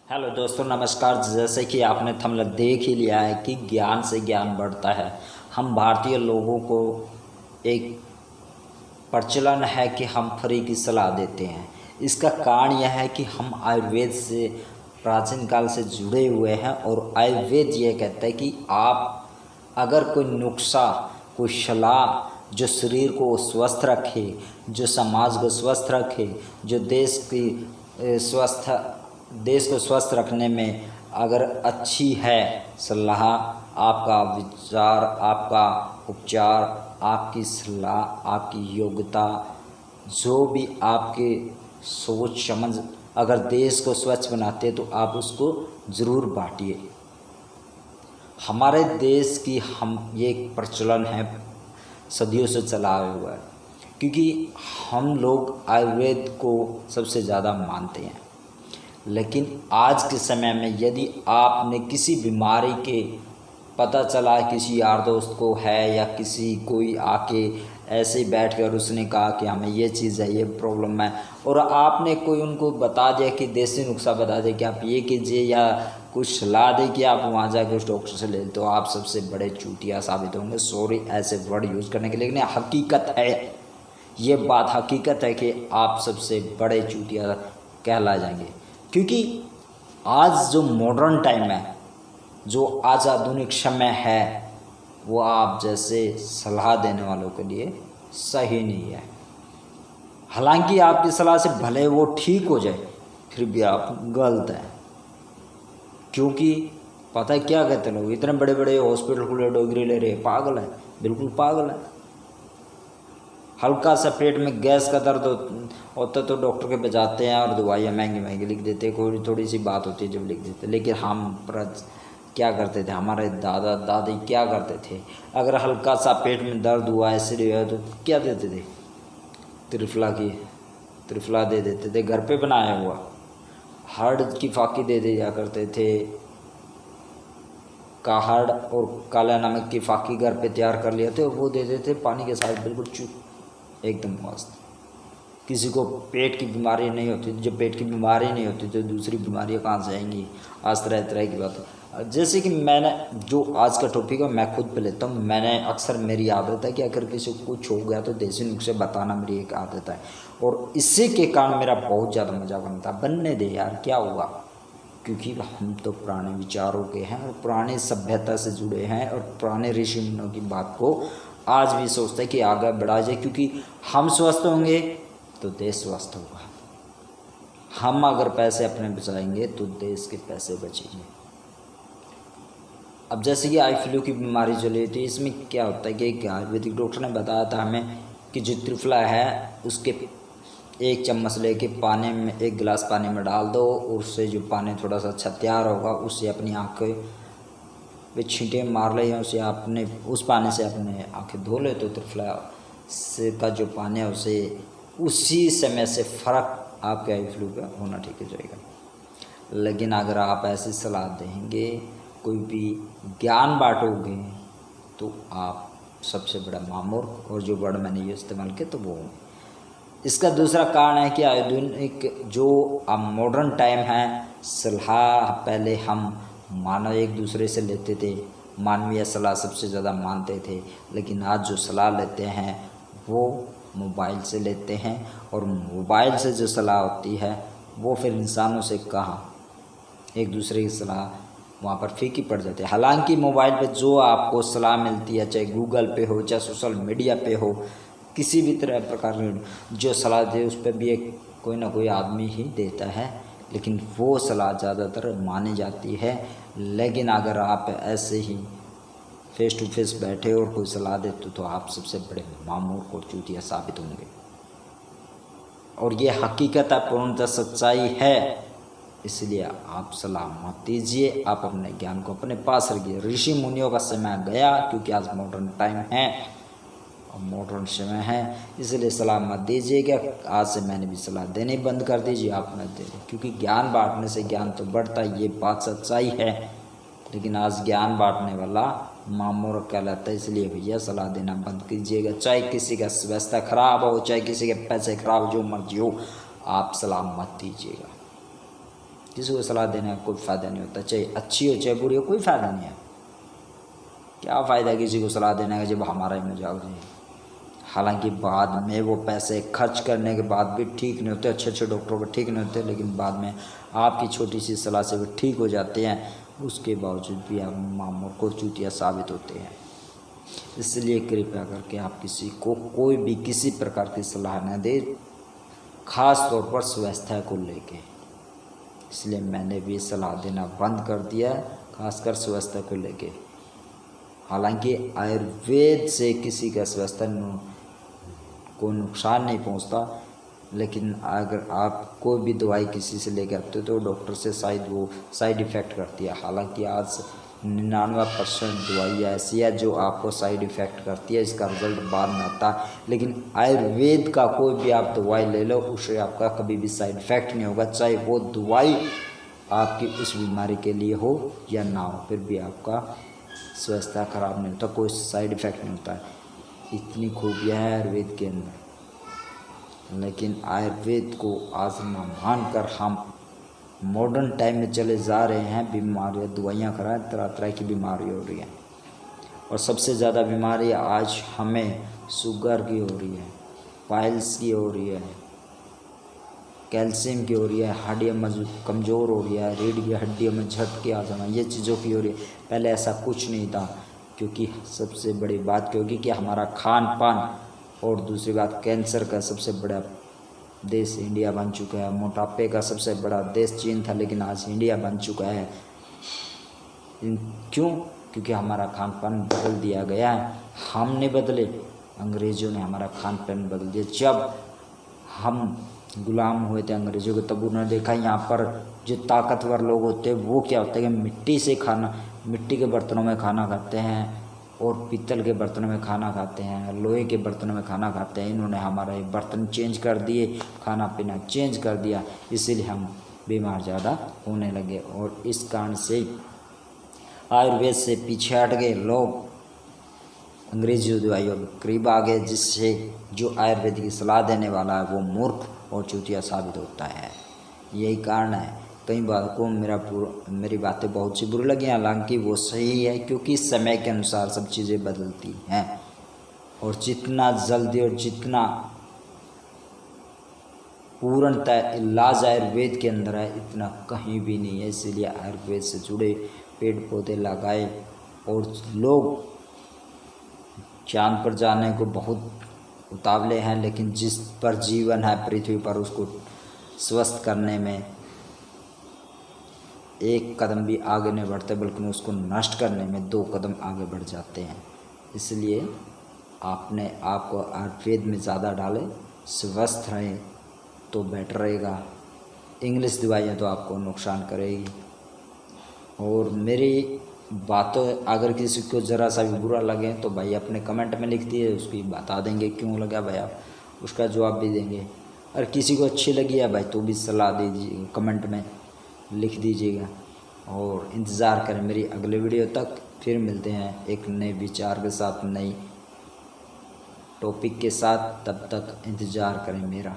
Hello दोस्तों, नमस्कार। जैसे कि आपने थंबनेल देख ही लिया है कि ज्ञान से ज्ञान बढ़ता है। हम भारतीय लोगों को एक प्रचलन है कि हम फ्री की सलाह देते हैं। इसका कारण यह है कि हम आयुर्वेद से प्राचीन काल से जुड़े हुए हैं और आयुर्वेद ये कहता है कि आप अगर कोई नुस्खा, कोई सलाह जो शरीर को स्वस्थ रखे, जो समाज को स्वस्थ रखे, जो देश को स्वस्थ रखने में अगर अच्छी है सलाह, आपका विचार, आपका उपचार, आपकी सलाह, आपकी योग्यता, जो भी आपके सोच समझ अगर देश को स्वच्छ बनाते तो आप उसको ज़रूर बांटिए। हमारे देश की हम ये एक प्रचलन है, सदियों से चला हुआ है, क्योंकि हम लोग आयुर्वेद को सबसे ज़्यादा मानते हैं। लेकिन आज के समय में यदि आपने किसी बीमारी के पता चला किसी यार दोस्त को है या किसी कोई आके ऐसे बैठ कर उसने कहा कि हमें ये चीज़ है, ये प्रॉब्लम है, और आपने कोई उनको बता दिया कि देसी नुस्खा बता दिया कि आप ये कीजिए या कुछ सलाह दे कि आप वहाँ जाकर उस डॉक्टर से ले, तो आप सबसे बड़े चूतिया साबित होंगे। सॉरी ऐसे वर्ड यूज़ करने के लिए, लेकिन हकीकत है, ये बात हकीकत है कि आप सबसे बड़े चूतिया कहला जाएंगे। क्योंकि आज जो मॉडर्न टाइम है, जो आज आधुनिक समय है, वो आप जैसे सलाह देने वालों के लिए सही नहीं है। हालांकि आपकी सलाह से भले वो ठीक हो जाए, फिर भी आप गलत हैं। क्योंकि पता है क्या कहते हैं लोग, इतने बड़े बड़े हॉस्पिटल खुले डिग्री ले रहे, पागल है, बिल्कुल पागल है। हल्का सा पेट में गैस का दर्द होता तो डॉक्टर के पे जाते हैं और दवाइयाँ महंगी महंगी लिख देते, कोई थोड़ी सी बात होती है जब लिख देते। लेकिन हम क्या करते थे, हमारे दादा दादी क्या करते थे, अगर हल्का सा पेट में दर्द हुआ इसलिए है तो क्या देते थे, त्रिफला दे देते थे, घर पे बनाया हुआ। हर्ड की फाकी दे दिया करते थे, काहड़ और काला नमक की फाकी घर पे तैयार कर लिए थे और वो दे देते पानी के साथ, बिल्कुल चुप एकदम मस्त। किसी को पेट की बीमारी नहीं होती, जब पेट की बीमारी नहीं होती तो दूसरी बीमारियां कहाँ से आएंगी। आज तरह तरह की बात। जैसे कि मैंने जो आज का टॉपिक है मैं खुद पे लेता हूँ। मैंने अक्सर, मेरी आदत है कि अगर किसी को कुछ हो गया तो देसी नुस्खे बताना मेरी एक आदत है, और इसी के कारण मेरा बहुत ज़्यादा मजा बनता है। बनने दे यार, क्या हुआ, क्योंकि हम तो पुराने विचारों के हैं और पुरानी सभ्यता से जुड़े हैं और पुराने ऋषि मुनियों की बात को आज भी सोचते हैं कि आगे बढ़ा जाए, क्योंकि हम स्वस्थ होंगे तो देश स्वस्थ होगा। हम अगर पैसे अपने बचाएंगे तो देश के पैसे बचेंगे। अब जैसे कि आई फ्लू की बीमारी चली थी, इसमें क्या होता है कि एक आयुर्वेदिक डॉक्टर ने बताया था हमें कि जो त्रिफला है उसके 1 चम्मच लेके पानी में, 1 गिलास पानी में डाल दो, और उससे जो पानी थोड़ा सा अच्छा तैयार होगा उससे अपनी आँखें पे छींटे मार ले, या उसे आपने उस पानी से अपने आँखें धो ले तो त्रिफला से का जो पानी है उसे उसी समय से फ़र्क आपके आई फ्लू का होना ठीक हो जाएगा। लेकिन अगर आप ऐसी सलाह देंगे, कोई भी ज्ञान बांटोगे, तो आप सबसे बड़ा महामूर्ख, और जो वर्ड मैंने ये इस्तेमाल किया तो वो। इसका दूसरा कारण है कि आधुनिक जो अब मॉडर्न टाइम है, सलाह पहले हम मानव एक दूसरे से लेते थे, मानवीय सलाह सबसे ज़्यादा मानते थे। लेकिन आज जो सलाह लेते हैं वो मोबाइल से लेते हैं, और मोबाइल से जो सलाह होती है वो फिर इंसानों से कहाँ, एक दूसरे की सलाह वहाँ पर फीकी पड़ जाती है। हालांकि मोबाइल पे जो आपको सलाह मिलती है, चाहे गूगल पे हो, चाहे सोशल मीडिया पे हो, किसी भी तरह प्रकार की जो सलाह दे उस पर भी एक कोई ना कोई आदमी ही देता है, लेकिन वो सलाह ज़्यादातर मानी जाती है। लेकिन अगर आप ऐसे ही फेस टू फेस बैठे और कोई सलाह दे तो आप सबसे बड़े मामूर्ख और चूतिया साबित होंगे। और ये हकीकत है, पूर्णतः सच्चाई है। इसलिए आप सलाह मत दीजिए, आप अपने ज्ञान को अपने पास रखिए। ऋषि मुनियों का समय गया, क्योंकि आज मॉडर्न टाइम है और मॉडर्न समय है, इसलिए सलाह मत दीजिएगा। आज से मैंने भी सलाह देनी बंद कर दीजिए, आप मत दे, क्योंकि ज्ञान बांटने से ज्ञान तो बढ़ता है, ये बात सच्चाई है। लेकिन आज ज्ञान बांटने वाला मामूर्ख कहलाता है। इसलिए भैया सलाह देना बंद कीजिएगा। चाहे किसी का स्वास्थ्य खराब हो, चाहे किसी के पैसे खराब, जो मर्जी हो, आप सलाह मत दीजिएगा। किसी को सलाह देने का कोई फ़ायदा नहीं होता, चाहे अच्छी हो चाहे बुरी हो, कोई फ़ायदा नहीं है। क्या फ़ायदा किसी को सलाह देने का जब हमारा ही मजाक है। हालांकि बाद में वो पैसे खर्च करने के बाद भी ठीक नहीं होते, अच्छे अच्छे डॉक्टरों को ठीक नहीं होते, लेकिन बाद में आपकी छोटी सी सलाह से वो ठीक हो जाते हैं। उसके बावजूद भी आप मूर्ख और चूतिया साबित होते हैं। इसलिए कृपया करके आप किसी को कोई भी किसी प्रकार की सलाह न दें, ख़ास तौर पर स्वास्थ्य को लेके। इसलिए मैंने भी सलाह देना बंद कर दिया है, खासकर स्वास्थ्य को लेके। हालांकि आयुर्वेद से किसी का स्वास्थ्य को नुकसान नहीं पहुंचता, लेकिन अगर आप कोई भी दवाई किसी से लेकर आते हो तो डॉक्टर से शायद वो साइड इफ़ेक्ट करती है। हालांकि आज 99% दवाई ऐसी है जो आपको साइड इफ़ेक्ट करती है, इसका रिजल्ट बाद में आता है। लेकिन आयुर्वेद का कोई भी आप दवाई ले लो, उससे आपका कभी भी साइड इफ़ेक्ट नहीं होगा, चाहे वो दवाई आपकी उस बीमारी के लिए हो या ना हो, फिर भी आपका स्वास्थ्य खराब नहीं होता, कोई साइड इफ़ेक्ट नहीं होता है। इतनी खूबियाँ है आयुर्वेद के अंदर। लेकिन आयुर्वेद को आज न मानकर हम मॉडर्न टाइम में चले जा रहे हैं। बीमारियाँ दवाइयाँ खा तरह तरह की बीमारी हो रही है, और सबसे ज़्यादा बीमारी आज हमें शुगर की हो रही है, पाइल्स की हो रही है, कैल्शियम की हो रही है, हड्डियाँ कमज़ोर हो रही है, रीढ़ की हड्डियों में झटके आ जाना, ये चीज़ों की हो रही है। पहले ऐसा कुछ नहीं था, क्योंकि सबसे बड़ी बात क्या होगी कि हमारा खान पान, और दूसरी बात कैंसर का सबसे बड़ा देश इंडिया बन चुका है। मोटापे का सबसे बड़ा देश चीन था, लेकिन आज इंडिया बन चुका है। क्यों? क्योंकि हमारा खान पान बदल दिया गया है। हम नहीं बदले, अंग्रेज़ों ने हमारा खान पान बदल दिया। जब हम गुलाम हुए थे अंग्रेज़ों के, तब उन्होंने देखा यहाँ पर जो ताकतवर लोग होते हैं वो क्या होता है कि मिट्टी के बर्तनों में खाना खाते हैं, और पीतल के बर्तनों में खाना खाते हैं, लोहे के बर्तनों में खाना खाते हैं। इन्होंने हमारे बर्तन चेंज कर दिए, खाना पीना चेंज कर दिया, इसीलिए हम बीमार ज़्यादा होने लगे। और इस कारण से आयुर्वेद से पीछे हट गए लोग, अंग्रेजी दवाइयों के करीब आ गए, जिससे जो आयुर्वेद की सलाह देने वाला है वो मूर्ख और चूतिया साबित होता है। यही कारण है। कई बार को मेरी बातें बहुत सी बुरी लगी, हालांकि वो सही है, क्योंकि समय के अनुसार सब चीज़ें बदलती हैं, और जितना जल्दी और जितना पूर्णतः इलाज आयुर्वेद के अंदर है, इतना कहीं भी नहीं है। इसीलिए आयुर्वेद से जुड़े पेड़ पौधे लगाए, और लोग चांद पर जाने को बहुत उतावले हैं, लेकिन जिस पर जीवन है पृथ्वी पर, उसको स्वस्थ करने में एक कदम भी आगे नहीं बढ़ते, बल्कि उसको नष्ट करने में 2 कदम आगे बढ़ जाते हैं। इसलिए आपने आपको आयुर्वेद में ज़्यादा डालें, स्वस्थ रहें तो बेटर रहेगा। इंग्लिश दवाइयाँ तो आपको नुकसान करेगी। और मेरी बातों अगर किसी को ज़रा सा भी बुरा लगे तो भाई अपने कमेंट में लिख दिए, उसकी बता देंगे क्यों लगा भाई, आप उसका जवाब भी देंगे। और किसी को अच्छी लगी है भाई तो भी सलाह दीजिए, कमेंट में लिख दीजिएगा। और इंतज़ार करें मेरी अगले वीडियो तक। फिर मिलते हैं एक नए विचार के साथ, नई टॉपिक के साथ। तब तक इंतज़ार करें मेरा।